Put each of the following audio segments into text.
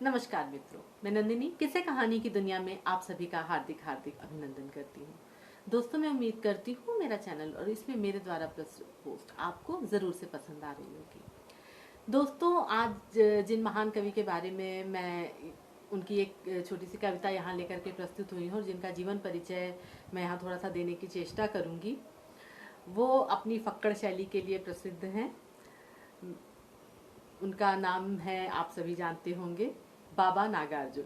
नमस्कार मित्रों, मैं नंदिनी किस्से कहानी की दुनिया में आप सभी का हार्दिक हार्दिक अभिनंदन करती हूँ। दोस्तों, मैं उम्मीद करती हूँ मेरा चैनल और इसमें मेरे द्वारा प्रस्तुत पोस्ट आपको जरूर से पसंद आ रही होगी। दोस्तों, आज जिन महान कवि के बारे में मैं उनकी एक छोटी सी कविता यहाँ लेकर के प्रस्तुत हुई हूँ और जिनका जीवन परिचय मैं यहाँ थोड़ा सा देने की चेष्टा करूँगी, वो अपनी फक्कड़ शैली के लिए प्रसिद्ध हैं। उनका नाम है, आप सभी जानते होंगे, बाबा नागार्जुन।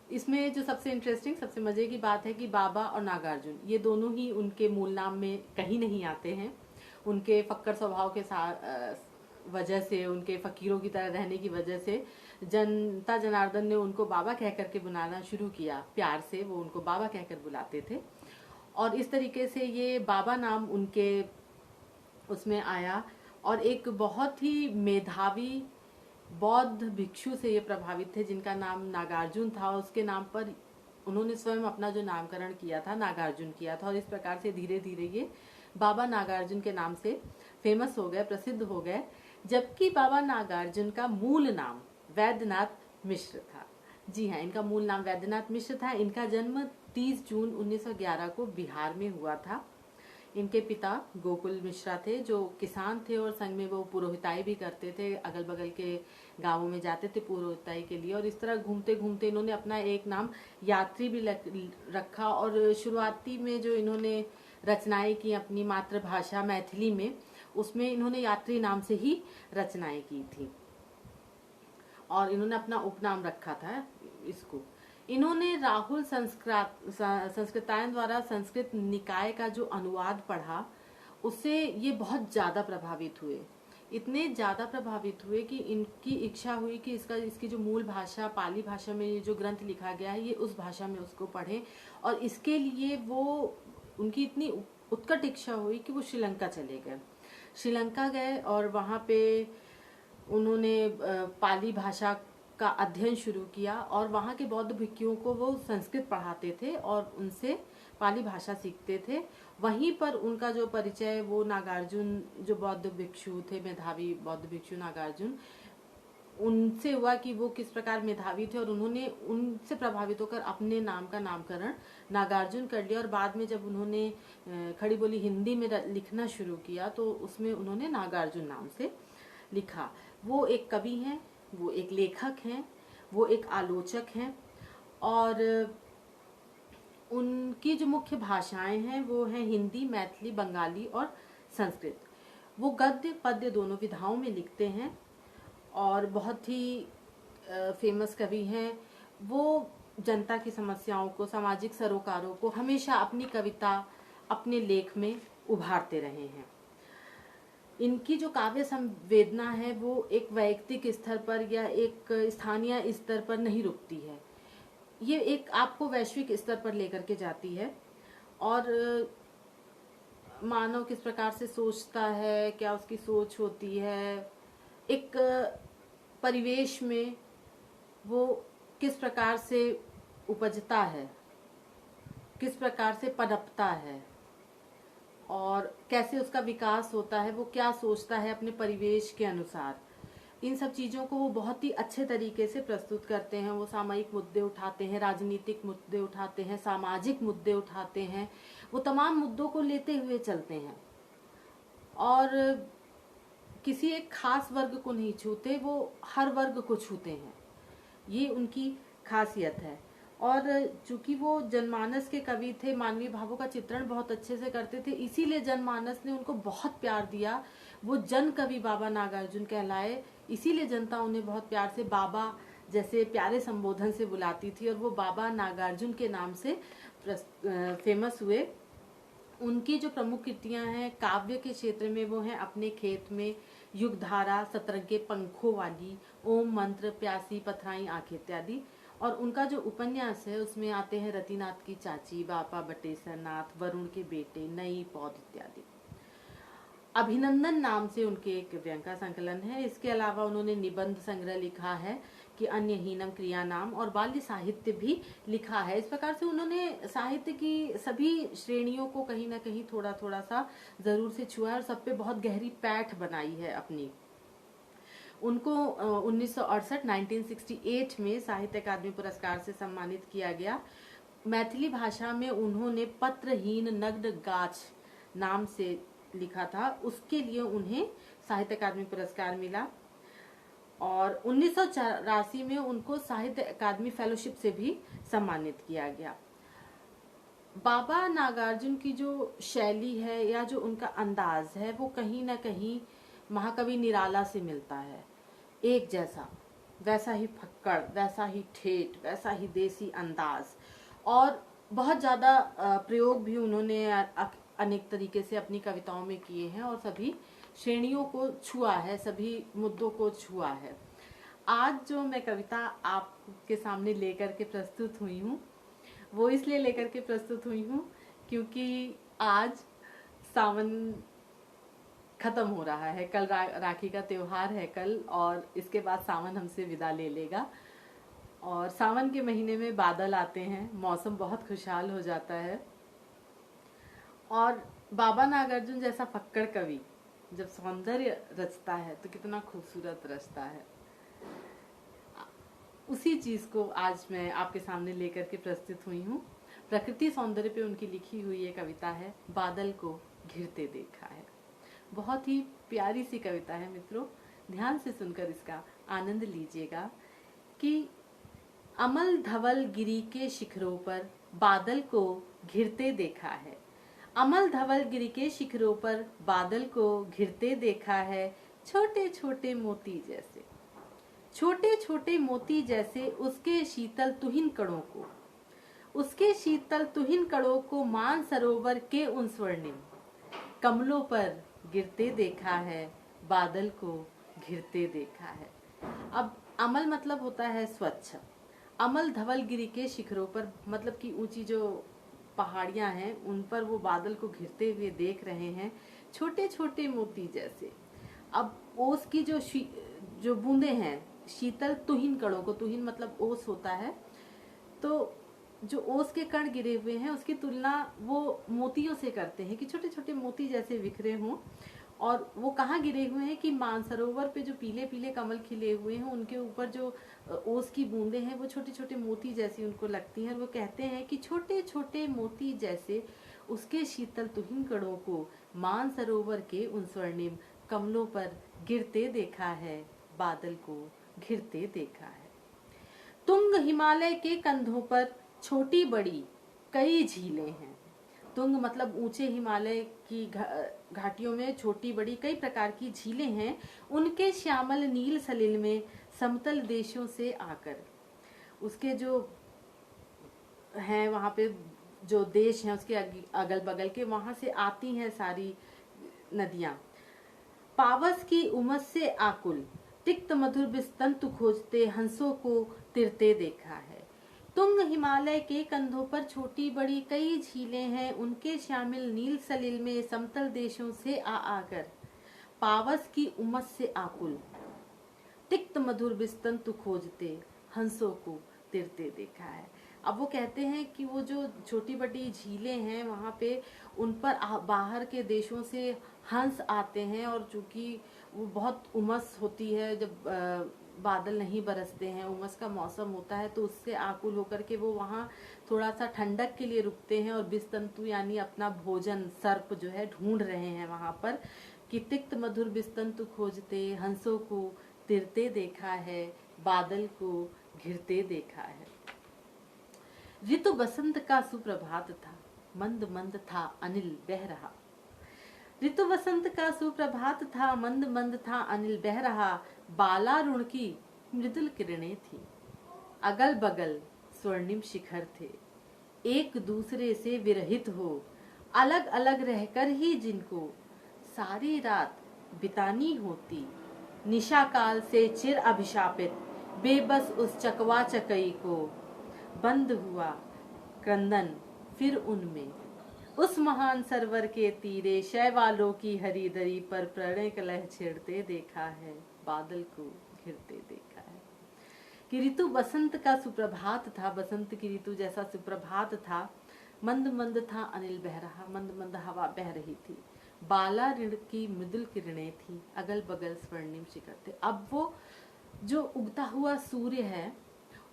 इसमें जो सबसे इंटरेस्टिंग, सबसे मजे की बात है कि बाबा और नागार्जुन ये दोनों ही उनके मूल नाम में कहीं नहीं आते हैं। उनके फक्कर स्वभाव के साथ वजह से, उनके फकीरों की तरह रहने की वजह से जनता जनार्दन ने उनको बाबा कह करके बुलाना शुरू किया। प्यार से वो उनको बाबा कहकर बुलाते थे और इस तरीके से ये बाबा नाम उनके उसमें आया। और एक बहुत ही मेधावी बौद्ध भिक्षु से ये प्रभावित थे जिनका नाम नागार्जुन था। उसके नाम पर उन्होंने स्वयं अपना जो नामकरण किया था, नागार्जुन किया था और इस प्रकार से धीरे धीरे ये बाबा नागार्जुन के नाम से फेमस हो गए, प्रसिद्ध हो गए। जबकि बाबा नागार्जुन का मूल नाम वैद्यनाथ मिश्र था। जी हाँ, इनका मूल नाम वैद्यनाथ मिश्र था। इनका जन्म 30 जून 1911 को बिहार में हुआ था। इनके पिता गोकुल मिश्रा थे जो किसान थे और संग में वो पुरोहिताई भी करते थे। अगल बगल के गांवों में जाते थे पुरोहिताई के लिए और इस तरह घूमते घूमते इन्होंने अपना एक नाम यात्री भी रखा। और शुरुआती में जो इन्होंने रचनाएं की अपनी मातृभाषा मैथिली में, उसमें इन्होंने यात्री नाम से ही रचनाएं की थी और इन्होंने अपना उपनाम रखा था इसको। इन्होंने राहुल संस्कृतायन द्वारा संस्कृत निकाय का जो अनुवाद पढ़ा, उससे ये बहुत ज्यादा प्रभावित हुए। इतने ज्यादा प्रभावित हुए कि इनकी इच्छा हुई कि इसकी जो मूल भाषा पाली भाषा में ये जो ग्रंथ लिखा गया है, ये उस भाषा में उसको पढ़ें। और इसके लिए वो उनकी इतनी उत्कट इच्छा हुई कि वो श्रीलंका चले गए। श्रीलंका गए और वहाँ पे उन्होंने पाली भाषा का अध्ययन शुरू किया और वहाँ के बौद्ध भिक्षुओं को वो संस्कृत पढ़ाते थे और उनसे पाली भाषा सीखते थे। वहीं पर उनका जो परिचय वो नागार्जुन जो बौद्ध भिक्षु थे, मेधावी बौद्ध भिक्षु नागार्जुन, उनसे हुआ कि वो किस प्रकार मेधावी थे और उन्होंने उनसे प्रभावित होकर अपने नाम का नामकरण नागार्जुन कर लिया। और बाद में जब उन्होंने खड़ी बोली हिंदी में लिखना शुरू किया तो उसमें उन्होंने नागार्जुन नाम से लिखा। वो एक कवि हैं, वो एक लेखक हैं, वो एक आलोचक हैं और उनकी जो मुख्य भाषाएं हैं वो हैं हिंदी, मैथिली, बंगाली और संस्कृत। वो गद्य पद्य दोनों विधाओं में लिखते हैं और बहुत ही फेमस कवि हैं। वो जनता की समस्याओं को, सामाजिक सरोकारों को हमेशा अपनी कविता, अपने लेख में उभारते रहे हैं। इनकी जो काव्य संवेदना है वो एक वैयक्तिक स्तर पर या एक स्थानीय स्तर पर नहीं रुकती है, ये एक आपको वैश्विक स्तर पर लेकर के जाती है। और मानव किस प्रकार से सोचता है, क्या उसकी सोच होती है, एक परिवेश में वो किस प्रकार से उपजता है, किस प्रकार से पनपता है और कैसे उसका विकास होता है, वो क्या सोचता है अपने परिवेश के अनुसार, इन सब चीजों को वो बहुत ही अच्छे तरीके से प्रस्तुत करते हैं। वो सामाजिक मुद्दे उठाते हैं, राजनीतिक मुद्दे उठाते हैं, सामाजिक मुद्दे उठाते हैं। वो तमाम मुद्दों को लेते हुए चलते हैं और किसी एक खास वर्ग को नहीं छूते, वो हर वर्ग को छूते हैं। ये उनकी खासियत है। और चूंकि वो जनमानस के कवि थे, मानवीय भावों का चित्रण बहुत अच्छे से करते थे, इसीलिए जनमानस ने उनको बहुत प्यार दिया। वो जन कवि बाबा नागार्जुन कहलाए, इसीलिए जनता उन्हें बहुत प्यार से बाबा जैसे प्यारे संबोधन से बुलाती थी और वो बाबा नागार्जुन के नाम से फेमस हुए। उनकी जो प्रमुख कृतियां हैं काव्य के क्षेत्र में वो हैं अपने खेत में, युगधारा, सतरंगे पंखों वाली, ओम मंत्र, प्यासी पथराई आंखें इत्यादि। और उनका जो उपन्यास है उसमें आते हैं रतिनाथ की चाची, बापा बटेसर नाथ, वरुण के बेटे, नई पौध इत्यादि। अभिनंदन नाम से उनके एक व्यंग्य संकलन है। इसके अलावा उन्होंने निबंध संग्रह लिखा है कि अन्य हीनम क्रिया नाम, और बाल्य साहित्य भी लिखा है। इस प्रकार से उन्होंने साहित्य की सभी श्रेणियों को कहीं ना कहीं थोड़ा थोड़ा सा जरूर से छुआ है और सब पे बहुत गहरी पैठ बनाई है अपनी। उनको 1968 1968 में साहित्य अकादमी पुरस्कार से सम्मानित किया गया। मैथिली भाषा में उन्होंने पत्रहीन नग्न गाछ नाम से लिखा था, उसके लिए उन्हें साहित्य अकादमी पुरस्कार मिला। और 1984 में उनको साहित्य अकादमी फेलोशिप से भी सम्मानित किया गया। बाबा नागार्जुन की जो शैली है या जो उनका अंदाज है वो कहीं ना कहीं महाकवि निराला से मिलता है। एक जैसा, वैसा ही फक्कड़, वैसा ही ठेठ, वैसा ही देसी अंदाज, और बहुत ज़्यादा प्रयोग भी उन्होंने अनेक तरीके से अपनी कविताओं में किए हैं और सभी श्रेणियों को छुआ है, सभी मुद्दों को छुआ है। आज जो मैं कविता आपके सामने लेकर के प्रस्तुत हुई हूँ वो इसलिए लेकर के प्रस्तुत हुई हूँ क्योंकि आज सावन खत्म हो रहा है। कल राखी का त्योहार है कल, और इसके बाद सावन हमसे विदा ले लेगा। और सावन के महीने में बादल आते हैं, मौसम बहुत खुशहाल हो जाता है। और बाबा नागार्जुन जैसा फक्कड़ कवि जब सौंदर्य रचता है तो कितना खूबसूरत रचता है। उसी चीज को आज मैं आपके सामने लेकर के प्रस्तुत हुई हूँ। प्रकृति सौंदर्य पे उनकी लिखी हुई ये कविता है, बादल को घिरते देखा है। बहुत ही प्यारी सी कविता है मित्रों, ध्यान से सुनकर इसका आनंद लीजिएगा कि अमल धवल गिरी के शिखरों पर बादल को घिरते देखा है। अमल धवल गिरी के शिखरों पर बादल को घिरते देखा है, छोटे छोटे मोती जैसे, छोटे छोटे मोती जैसे उसके शीतल तुहिन कणों को, उसके शीतल तुहिन कणों को मान सरोवर के उन स्वर्णिम कमलों पर गिरते देखा है, बादल को घिरते देखा है। अब अमल मतलब होता है स्वच्छ। अमल धवल गिरी के शिखरों पर मतलब कि ऊंची जो पहाड़ियां हैं उन पर वो बादल को घिरते हुए देख रहे हैं, छोटे छोटे मोती जैसे। अब ओस की जो बूंदे हैं शीतल तुहिन कणों को, तुहिन मतलब ओस होता है, तो जो ओस के कण गिरे हुए हैं उसकी तुलना वो मोतियों से करते हैं कि छोटे छोटे मोती जैसे बिखरे हों। और वो कहाँ गिरे हुए हैं कि मानसरोवर पे जो पीले पीले कमल खिले हुए हैं उनके ऊपर जो ओस की बूंदे हैं वो छोटे छोटे मोती जैसी उनको लगती हैं। और वो कहते हैं कि छोटे छोटे मोती जैसे उसके शीतल तुहिन कणों को मानसरोवर के उन स्वर्णिम कमलों पर गिरते देखा है, बादल को घिरते देखा है। तुंग हिमालय के कंधों पर छोटी बड़ी कई झीलें हैं। तुंग मतलब ऊंचे हिमालय की घाटियों में छोटी बड़ी कई प्रकार की झीलें हैं। उनके श्यामल नील सलिल में समतल देशों से आकर, उसके जो हैं वहां पे जो देश हैं उसके अगल बगल के, वहां से आती हैं सारी नदियां। पावस की उमस से आकुल तिक्त मधुर बिस्तंतु खोजते हंसों को तिरते देखा है। तुंग हिमालय के कंधों पर छोटी बड़ी कई झीलें हैं, उनके शामिल नील सलिल में समतल देशों से आकर पावस की उमस से आकुल तिक्त मधुर बिस्तंतु खोजते हंसों को तिरते देखा है। अब वो कहते हैं कि वो जो छोटी बड़ी झीलें हैं वहां पे उन पर बाहर के देशों से हंस आते हैं, और चूंकि वो बहुत उमस होती है, जब बादल नहीं बरसते हैं, उमस का मौसम होता है, तो उससे आकुल होकर के वो वहाँ थोड़ा सा ठंडक के लिए रुकते हैं और बिस्तंतु यानी अपना भोजन सर्प जो है ढूंढ रहे हैं वहां पर कि तिक्त मधुर बिस्तंतु खोजते हंसों को तिरते देखा है, बादल को घिरते देखा है। ऋतु बसंत का सुप्रभात था, मंद मंद था अनिल बह रहा। ऋतु बसंत का सुप्रभात था, मंद मंद था अनिल बह रहा। बालारुण की मृदुल किरणें थी, अगल बगल स्वर्णिम शिखर थे। एक दूसरे से विरहित हो, अलग अलग रहकर ही जिनको सारी रात बितानी होती। निशा काल से चिर अभिशापित बेबस उस चकवा चकई को बंद हुआ क्रंदन फिर उनमें। उस महान सरोवर के तीरे शैवालों की हरी दरी पर प्रणय कलह छेड़ते देखा है, बादल को घिरते देखा है। कि ऋतु बसंत का सुप्रभात था, बसंत की ऋतु जैसा सुप्रभात था। मंद मंद था अनिल बह रहा, मंद मंद हवा बह रही थी। बाला ऋण की मृदुल किरणें थी, अगल बगल स्वर्णिम शिखर थे। अब वो जो उगता हुआ सूर्य है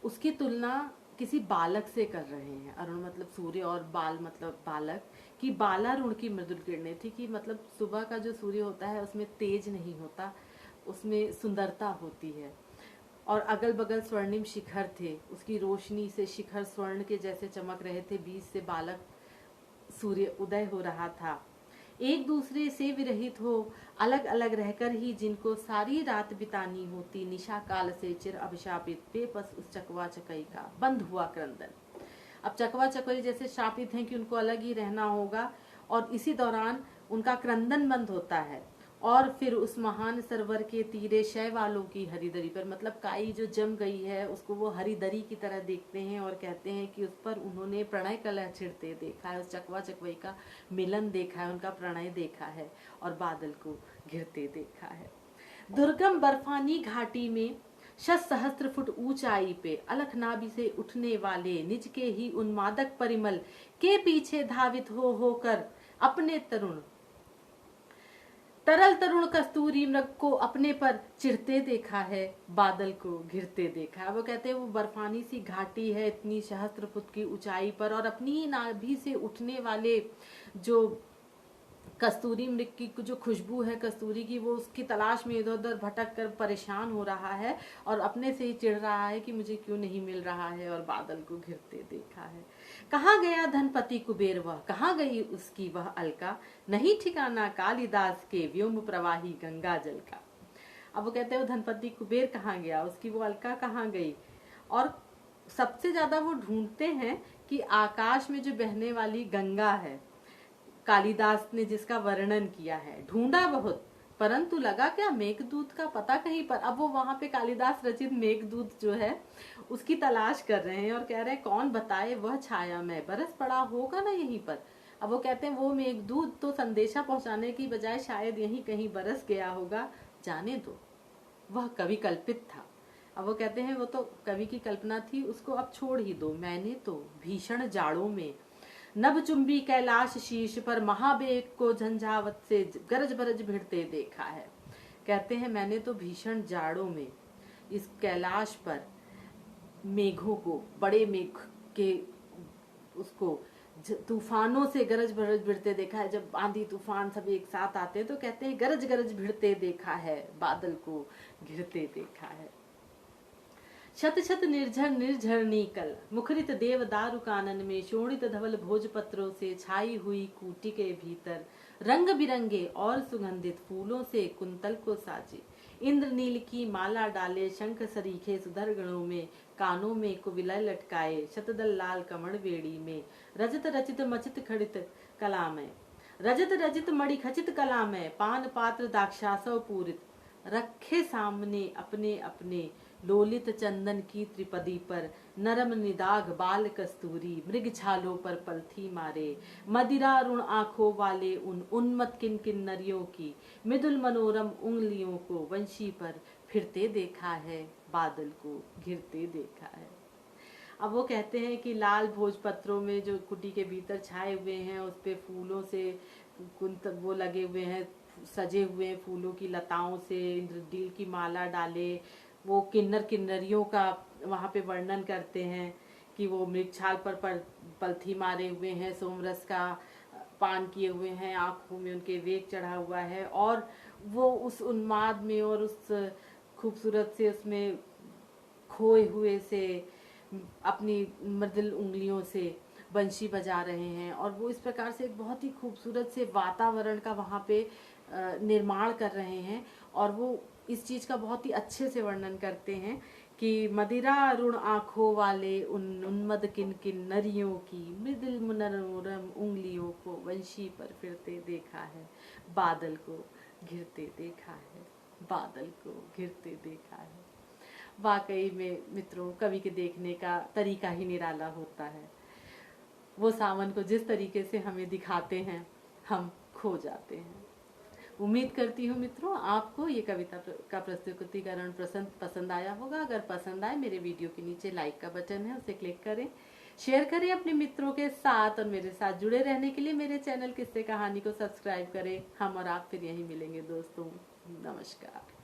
उसकी तुलना किसी बालक से कर रहे हैं। अरुण मतलब सूर्य और बाल मतलब बालक, कि बाला ऋण की मृदुल किरणें थी, कि मतलब सुबह का जो सूर्य होता है उसमें तेज नहीं होता, उसमें सुंदरता होती है। और अगल बगल स्वर्णिम शिखर थे, उसकी रोशनी से शिखर स्वर्ण के जैसे चमक रहे थे, बीच से बालक सूर्य उदय हो रहा था। एक दूसरे से विरहित हो, अलग अलग रहकर ही जिनको सारी रात बितानी होती, निशा काल से चिर अभिशापित बेबस उस चकवा चकई का बंद हुआ क्रंदन। अब चकवा चकई जैसे शापित हैं कि उनको अलग ही रहना होगा, और इसी दौरान उनका क्रंदन बंद होता है। और फिर उस महान सरोवर के तीरे शय वालों की हरिदरी पर, मतलब काई जो जम गई है उसको वो हरिदरी की तरह देखते हैं और कहते हैं कि उस पर उन्होंने प्रणय कलह छिड़ते देखा है, उस चकवा चकवई का मिलन देखा है, उनका प्रणय देखा है और बादल को घिरते देखा है। दुर्गम बर्फानी घाटी में शत सहस्त्र फुट ऊंचाई पे अलखनाबी से उठने वाले निज के ही उन्मादक परिमल के पीछे धावित हो होकर अपने तरल तरुण कस्तूरी मृग को अपने पर चिढ़ते देखा है, बादल को घिरते देखा है। वो कहते हैं वो बर्फानी सी घाटी है इतनी सहस्त्र फुट की ऊंचाई पर, और अपनी ही नाभि से उठने वाले जो कस्तूरी मृग की जो खुशबू है कस्तूरी की, वो उसकी तलाश में इधर उधर भटक कर परेशान हो रहा है और अपने से ही चिढ़ रहा है कि मुझे क्यों नहीं मिल रहा है, और बादल को घिरते देखा है। कहाँ गया धनपति कुबेर वह, कहाँ गई उसकी वह अलका, नहीं ठिकाना कालिदास के व्योम प्रवाही गंगा जल का। अब वो कहते हैं वो धनपति कुबेर कहाँ गया, उसकी वो अलका कहाँ गई। और सबसे ज्यादा वो ढूंढते हैं कि आकाश में जो बहने वाली गंगा है, कालिदास ने जिसका वर्णन किया है, ढूंढा बहुत परंतु लगा क्या मेघदूत का पता कहीं पर। अब वो वहां पे कालिदास रचित मेघदूत जो है उसकी तलाश कर रहे हैं और कह रहे हैं कौन बताए वह छाया में बरस पड़ा होगा ना यहीं पर। अब वो कहते हैं वो मेघदूत तो संदेशा पहुंचाने की बजाय शायद यहीं कहीं बरस गया होगा, जाने दो, वह कवि कल्पित था। अब वो कहते हैं वो तो कवि की कल्पना थी, उसको अब छोड़ ही दो। मैंने तो भीषण जाड़ों में नभचुंबी कैलाश शीर्ष पर महाबेग को झंझावत से गरज बरज भिड़ते देखा है। कहते हैं मैंने तो भीषण जाड़ों में इस कैलाश पर मेघों को, बड़े मेघ के उसको तूफानों से गरज बरज भिड़ते देखा है। जब आंधी तूफान सब एक साथ आते हैं तो कहते हैं गरज गरज भिड़ते देखा है, बादल को घिरते देखा है। शत शत निर्झर निर्झरणी कल मुखरित देव दारु कानन में शोणित धवल भोजपत्रों से छाई हुई कूटी के भीतर रंग बिरंगे और सुगंधित फूलों से कुंतल को साजे। इंद्रनील की माला डाले शंख सरीखे सुधर गणों में कानों में कुविलय लटकाए शतदल लाल कमल बेड़ी में रजत रचित मचित खड़ित कला में रजत रचित मणि खचित कला में पान पात्र दाक्षासव पूरित रखे सामने अपने अपने लोलित चंदन की त्रिपदी पर नरम निदाघ बाल कस्तूरी मृग छालों पर पलथी मारे मदिरा रुण आंखों वाले उन उन्मत किन किन्नरियों की मृदुल मनोरम उंगलियों को वंशी पर फिरते देखा है, बादल को घिरते देखा है। अब वो कहते हैं कि लाल भोजपत्रों में जो कुटी के भीतर छाए हुए हैं उस पे फूलों से वो लगे हुए हैं, सजे हुए फूलों की लताओं से इंद्रनील की माला डाले, वो किन्नर किन्नरियों का वहाँ पे वर्णन करते हैं कि वो मृगछाल पर पलथी मारे हुए हैं, सोमरस का पान किए हुए हैं, आंखों में उनके वेग चढ़ा हुआ है, और वो उस उन्माद में और उस खूबसूरत से उसमें खोए हुए से अपनी मृदुल उंगलियों से बंशी बजा रहे हैं। और वो इस प्रकार से एक बहुत ही खूबसूरत से वातावरण का वहाँ पे निर्माण कर रहे हैं, और वो इस चीज का बहुत ही अच्छे से वर्णन करते हैं कि मदिरा रुण आंखों वाले उन उन्मद किन किन्नरियों की मृदुल मनोरम उंगलियों को वंशी पर फिरते देखा है, बादल को घिरते देखा है, बादल को घिरते देखा है। वाकई में मित्रों कवि के देखने का तरीका ही निराला होता है। वो सावन को जिस तरीके से हमें दिखाते हैं हम खो जाते हैं। उम्मीद करती हूँ मित्रों आपको ये कविता का प्रस्तुतिकरण पसंद आया होगा। अगर पसंद आए मेरे वीडियो के नीचे लाइक का बटन है उसे क्लिक करें, शेयर करें अपने मित्रों के साथ, और मेरे साथ जुड़े रहने के लिए मेरे चैनल किस्से कहानी को सब्सक्राइब करें। हम और आप फिर यहीं मिलेंगे दोस्तों। नमस्कार।